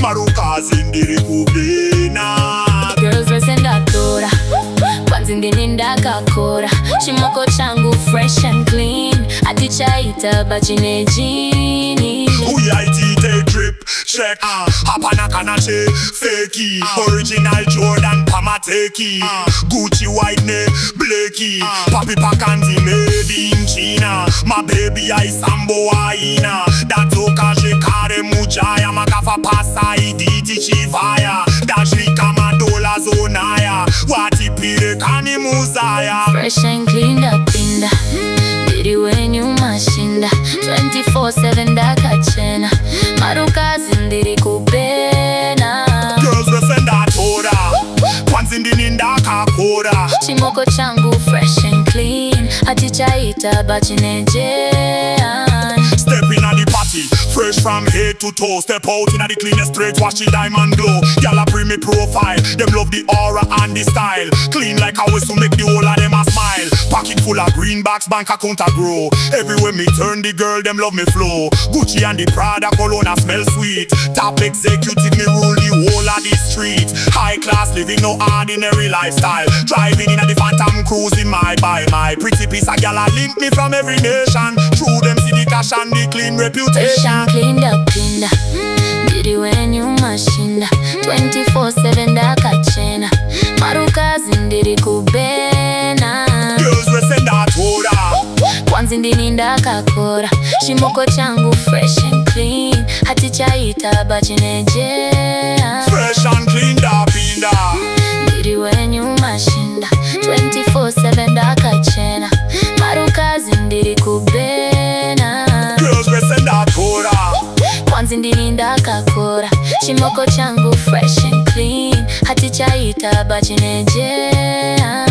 Marukazi Ndiri kupina. Girls rese ndatora, Kwanzi ndini ndakakora. Chimoko changu fresh and clean. Hatichayita bhachi ndini. Huyai tiyite drip check. Hapana kana feki. Original Jordan pamateki. Gucci white ne blacky. Papi pakanzi made in China. Mabhebhi ayisambowiner. Ndadzoka zvekare mujaya. Makafa pasa iditi chivaya. Dashvika madola zonaya. Watipire kani muzaya. Fresh and clean ndapinda. Ndiri wenyu machinda. 24/7 ndakachena. Marukazi ndiri kupena. Girls rese ndatora, Kwanzi ndini ndakakora. Chimoko changu fresh and clean. Hatichayita bhachi ndini. Step in at the party, fresh from head to toe. Step out in at the cleanest straight, watch the diamond glow. Gyal bring me profile, them love the aura and the style. Clean like always to make the whole of them a smile. Pocket full of greenbacks, bank account a grow. Everywhere me turn, the girl them love me flow. Gucci and the Prada cologne a smell sweet. Top executive, me rule the whole of the street. High class living, no ordinary lifestyle. Driving in at the phantom cruising my by my. Pretty piece of gyal a link me from every nation. Through them see the cash and the clean reputation. Clean ndapinda. Ndiri wenyu machinda. 24/7 ndakachena. Marukazi ndiri kupena. Girls rese ndatora, Kwanzi ndini ndakakora. Chimoko changu fresh and clean. Hatichayita bhachi ndini. fresh and clean ndapinda. Ndiri wenyu machinda. 24/7 ndakachena. Marukazi ndiri kupena. Girls rese ndatora, Kwanzi ndini ndakakora. Chimoko changu fresh and clean. Hatichayita bhachi ndini.